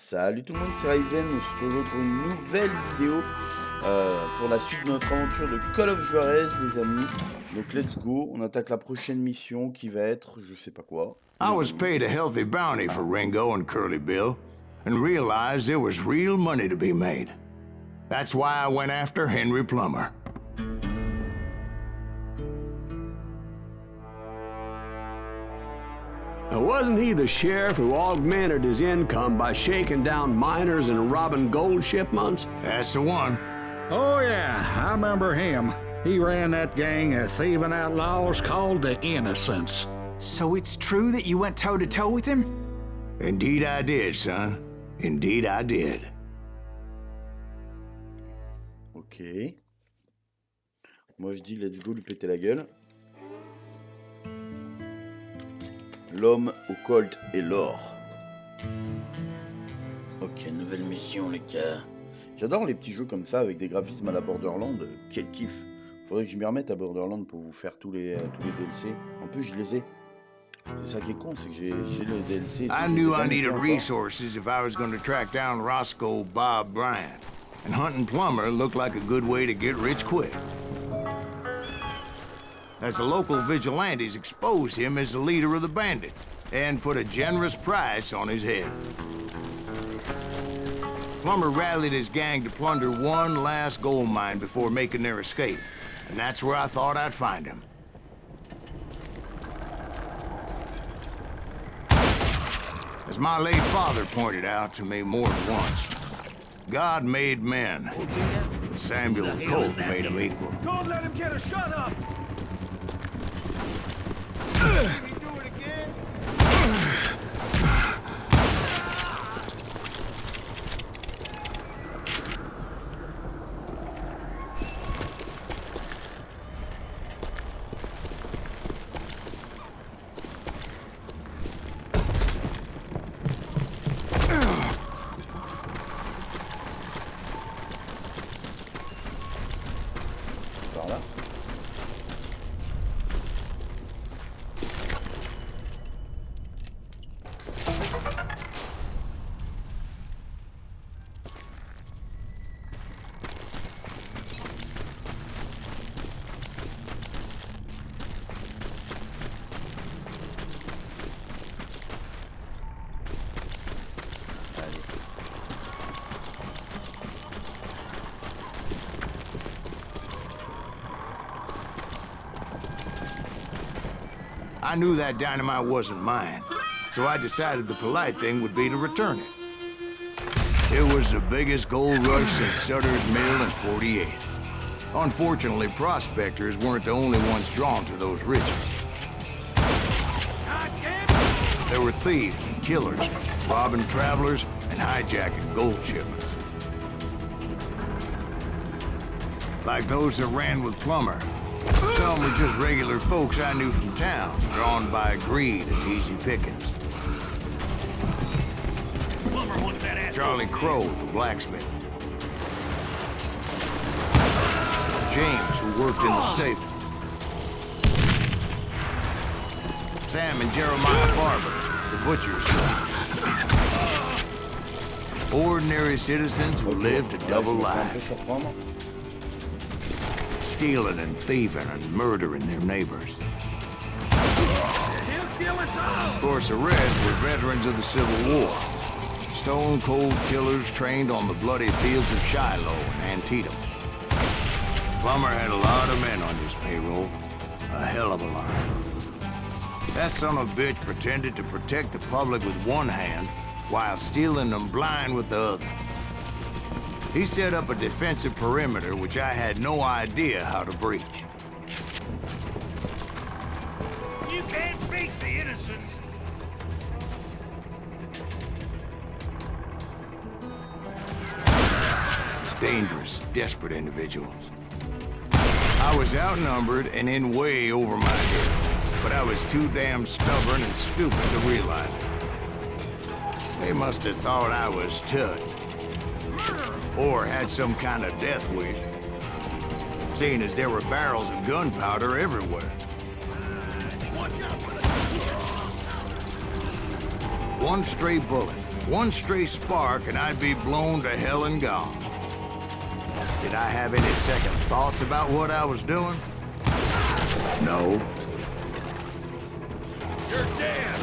Salut tout le monde, c'est Ryzen, on se retrouve pour une nouvelle vidéo pour la suite de notre aventure de Call of Juarez les amis. Donc let's go, on attaque la prochaine mission qui va être, je sais pas quoi. I was paid a healthy bounty for Ringo and Curly Bill, and realized there was real money to be made. That's why I went after Henry Plummer. Wasn't he the sheriff who augmented his income by shaking down miners and robbing gold shipments? That's the one. Oh, yeah, I remember him. He ran that gang of thieving outlaws called the Innocents. So it's true that you went toe-to-toe with him? Indeed I did, son. Indeed I did. Ok. Moi je dis let's go lui péter la gueule. L'homme au Colt et l'or. Ok, nouvelle mission les gars. J'adore les petits jeux comme ça avec des graphismes à la Borderland. Quel kiff. Faudrait que je m'y remette à Borderland pour vous faire tous les DLC. En plus je les ai. C'est ça qui est con, c'est que j'ai le DLC. I knew I needed resources if I was going to track down Roscoe Bob Bryant. And hunting Plummer looked like a good way to get rich quick. As the local vigilantes exposed him as the leader of the bandits and put a generous price on his head. Plummer rallied his gang to plunder one last gold mine before making their escape, and that's where I thought I'd find him. As my late father pointed out to me more than once, God made men, but Samuel Colt made them equal. Don't let him get a shot up! Par là. I knew that dynamite wasn't mine, so I decided the polite thing would be to return it. It was the biggest gold rush since Sutter's Mill in '48. Unfortunately, prospectors weren't the only ones drawn to those riches. There were thieves and killers, robbing travelers and hijacking gold shipments. Like those that ran with Plummer. Some were just regular folks I knew from town, drawn by greed and easy pickings. Charlie Crow, the blacksmith. James, who worked in the stable. Sam and Jeremiah Barber, the butcher's son. Ordinary citizens who lived a double life. Stealing and thieving and murdering their neighbors. Of course, the rest were veterans of the Civil War. Stone-cold killers trained on the bloody fields of Shiloh and Antietam. Plummer had a lot of men on his payroll. A hell of a lot. That son of a bitch pretended to protect the public with one hand while stealing them blind with the other. He set up a defensive perimeter which I had no idea how to breach. You can't beat the Innocents! Dangerous, desperate individuals. I was outnumbered and in way over my head, but I was too damn stubborn and stupid to realize it. They must have thought I was touched. Or had some kind of death wish, seeing as there were barrels of gunpowder everywhere. One stray bullet, One stray spark and I'd be blown to hell and gone. Did I have any second thoughts about what I was doing? No. You're dead!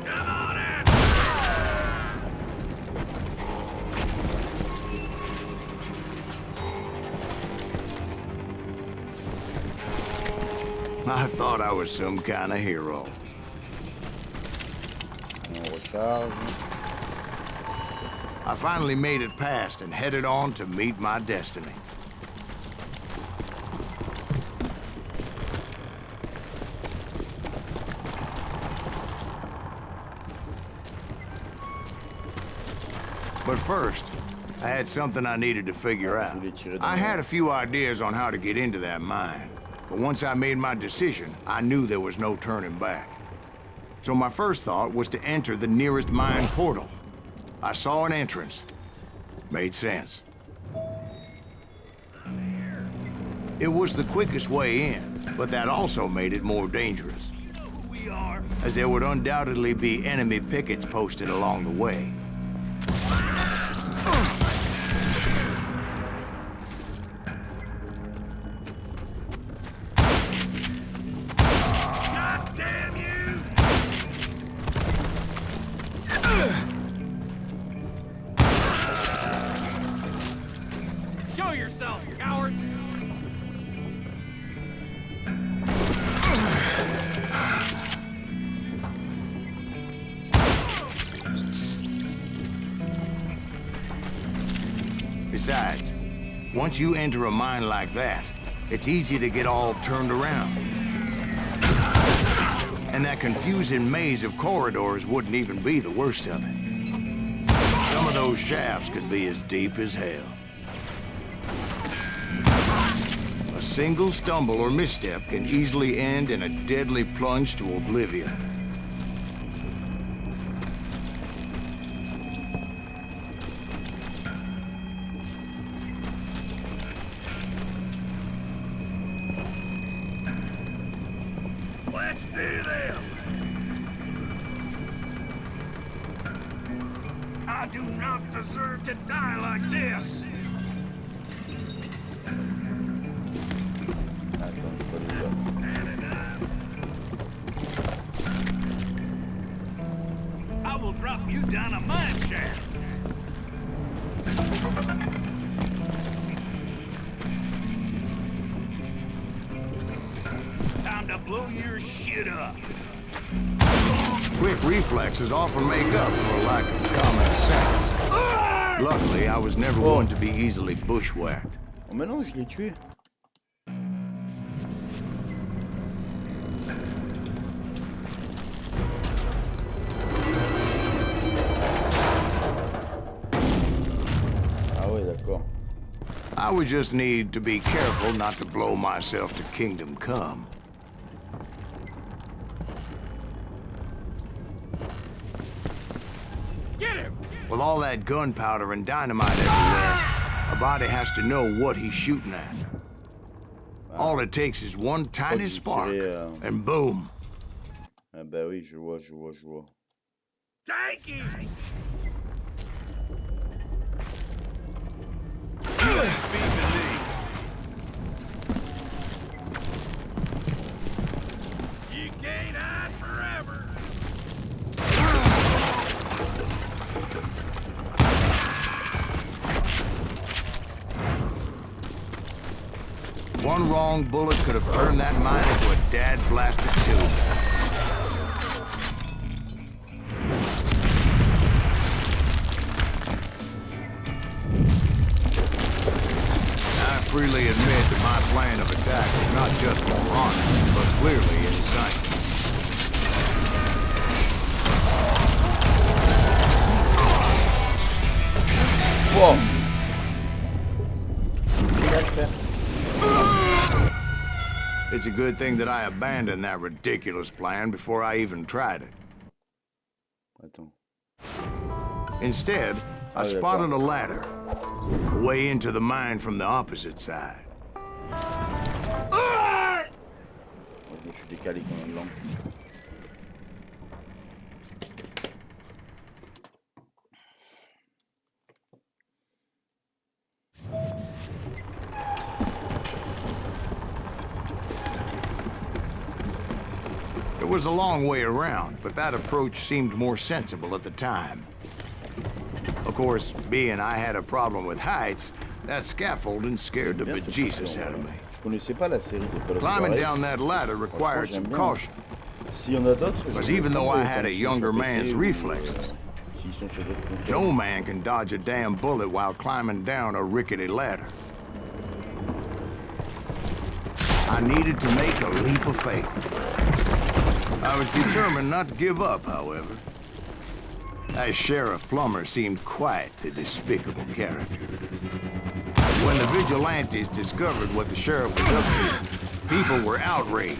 Come on in! I thought I was some kind of hero. On recharge. I finally made it past and headed on to meet my destiny. But first, I had something I needed to figure out. I had a few ideas on how to get into that mine, but once I made my decision, I knew there was no turning back. So my first thought was to enter the nearest mine portal. I saw an entrance. Made sense. It was the quickest way in, but that also made it more dangerous, You know who we are? as there would undoubtedly be enemy pickets posted along the way. God damn you! Show yourself, coward! Besides, once you enter a mine like that, it's easy to get all turned around. And that confusing maze of corridors wouldn't even be the worst of it. Some of those shafts could be as deep as hell. A single stumble or misstep can easily end in a deadly plunge to oblivion. Let's do this! I do not deserve to die like this! Attends, c'est pas déjà. I will drop you down a mine shaft! Time to blow your shit up! Quick reflexes often make up for a lack of common sense. Luckily, I was never one to be easily bushwhacked. Oh, mais non, je l'ai tué. Ah ouais, d'accord. I would just need to be careful not to blow myself to kingdom come. Get him! With all that gunpowder and dynamite everywhere, a body has to know what he's shooting at. All it takes is one tiny spark, and boom. Ah bah oui, je vois. Take him! You can't hide forever! One wrong bullet could have turned that mine into a dad-blasted tube. I freely admit that my plan of attack was not just moronic, but clearly insane. Wow. It's a good thing that I abandoned that ridiculous plan before I even tried it. Attends. Instead, I spotted a ladder, a way into the mine from the opposite side. Je me suis décalé comme un gland. It was a long way around, but that approach seemed more sensible at the time. Of course, being I had a problem with heights, that scaffolding scared the bejesus out of me. Je connaissais pas la série de Call of Climbing Juarez. down that ladder required some caution, S'il y en a d'autres, because even though I had a younger man's reflexes, s'ils sont sur d'autres consoles. no man can dodge a damn bullet while climbing down a rickety ladder. I needed to make a leap of faith. I was determined not to give up, however. That Sheriff Plummer seemed quite the despicable character. When the vigilantes discovered what the sheriff was up to, people were outraged.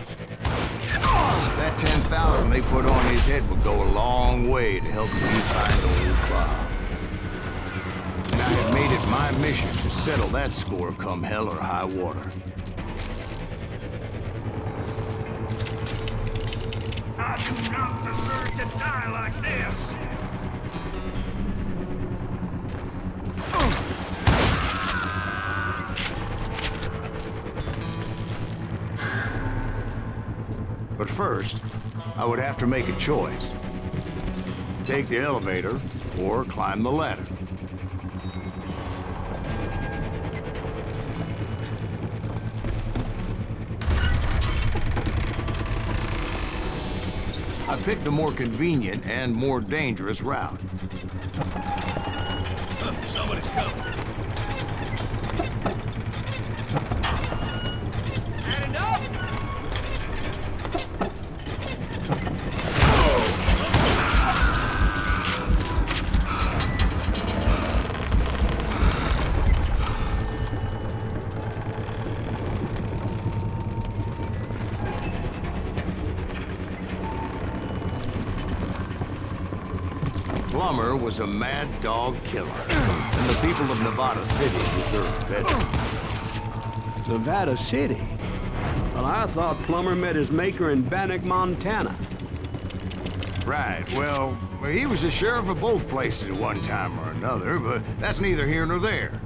That 10,000 they put on his head would go a long way to help me find old Bob. And I had made it my mission to settle that score come hell or high water. I do not deserve to die like this. But first, I would have to make a choice. Take the elevator or climb the ladder. I picked the more convenient and more dangerous route. Somebody's coming. Had enough? Plummer was a mad dog killer, and the people of Nevada City deserved better. Nevada City? Well, I thought Plummer met his maker in Bannock, Montana. Right, well, he was the sheriff of both places at one time or another, but that's neither here nor there.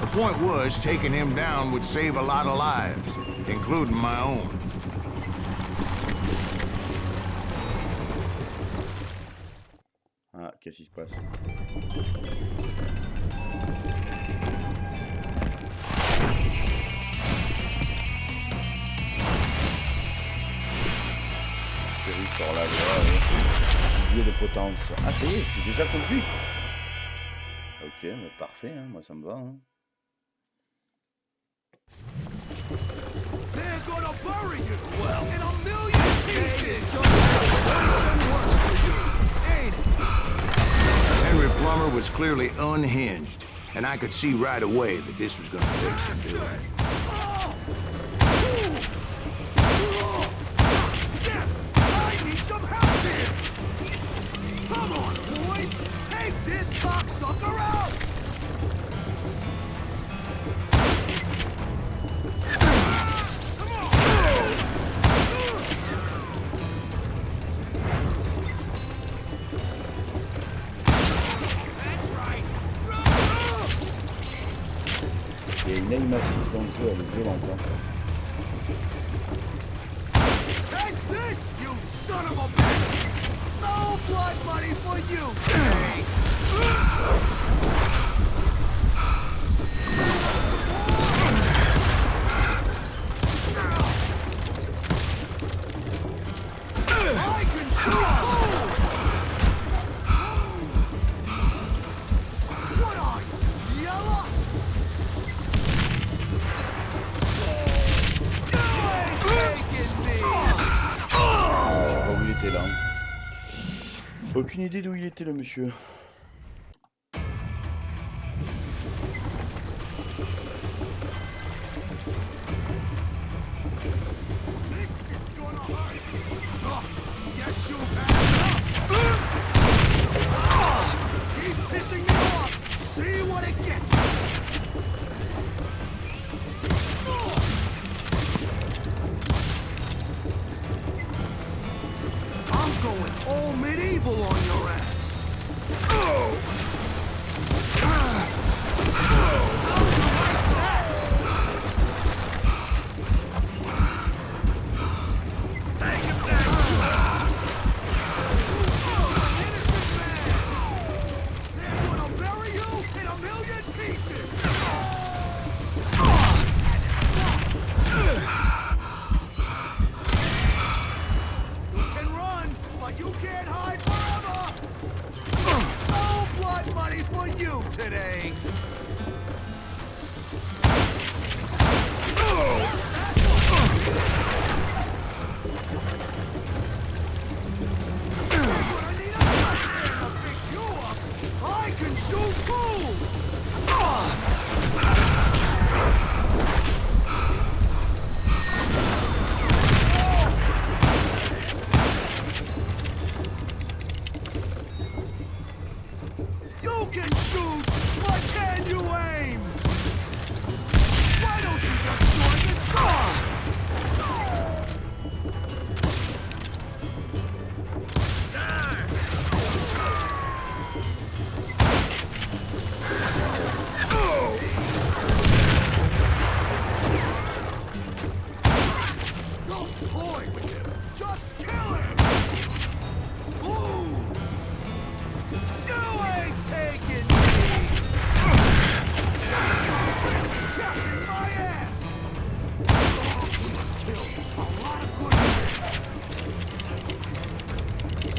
The point was, taking him down would save a lot of lives, including my own. Ah, qu'est-ce qui se passe? Chérie sur la voie, gibier de potence. Ah, ça y est, je suis déjà conduit. Ok, mais parfait, hein, moi ça me va. Hein. They're gonna bury you in a million pieces. Worse and worse for you, ain't it? Henry Plummer was clearly unhinged, and I could see right away that this was gonna take some doing. I need some help here. Come on, boys, take this cocksucker out. Il y a une aim assist dans le jeu, elle est violente. Hein. Catch this, you son of a bitch! No blood money for you today! I can shoot cold! What are you, yellow? You ain't taking me! Je sais pas où il était là. Aucune idée d'où il était le monsieur. Yes, you have. Keep pissing me off. See what it gets. I'm going all medieval on your ass.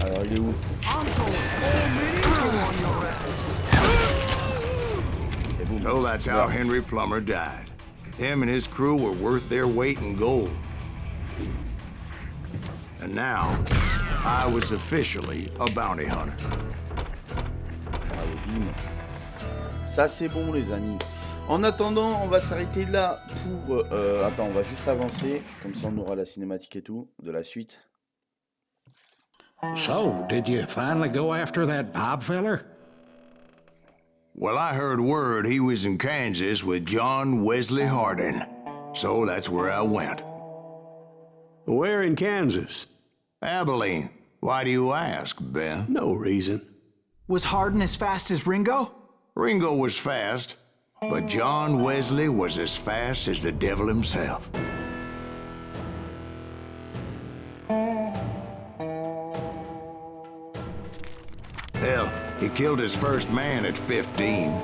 Alors il est où? Et boum. So that's how Henry Plummer died. Him and his crew were worth their weight in gold. And now, I was officially a bounty hunter. Allez, bim. Ça c'est bon les amis. En attendant, on va s'arrêter là pour... attends, on va juste avancer. Comme ça on aura la cinématique et tout de la suite. So, did you finally go after that Bob feller? Well, I heard word he was in Kansas with John Wesley Hardin. So that's where I went. Where in Kansas? Abilene. Why do you ask, Ben? No reason. Was Hardin as fast as Ringo? Ringo was fast, but John Wesley was as fast as the devil himself. Hell, he killed his first man at 15.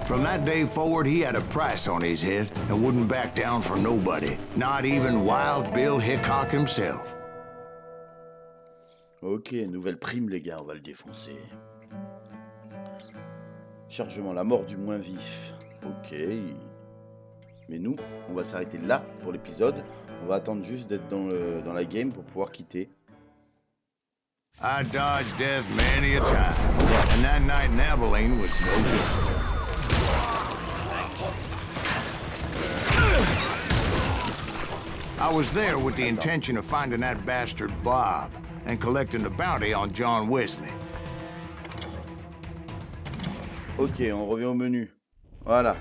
From that day forward, he had a price on his head and wouldn't back down for nobody, not even Wild Bill Hickok himself. Ok, nouvelle prime les gars, on va le défoncer. Chargement, la mort du moins vif. Ok. Mais nous, on va s'arrêter là pour l'épisode. On va attendre juste d'être dans la game pour pouvoir quitter. I dodged death many a time, and that night in Abilene was no different. I was there with the intention of finding that bastard Bob and collecting the bounty on John Wesley. Ok, on revient au menu. Voilà.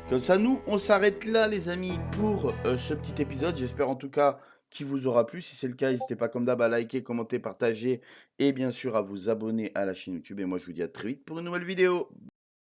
Comme ça, nous, on s'arrête là, les amis, pour ce petit épisode. J'espère en tout cas qu'il vous aura plu. Si c'est le cas, n'hésitez pas comme d'hab à liker, commenter, partager et bien sûr à vous abonner à la chaîne YouTube. Et moi, je vous dis à très vite pour une nouvelle vidéo.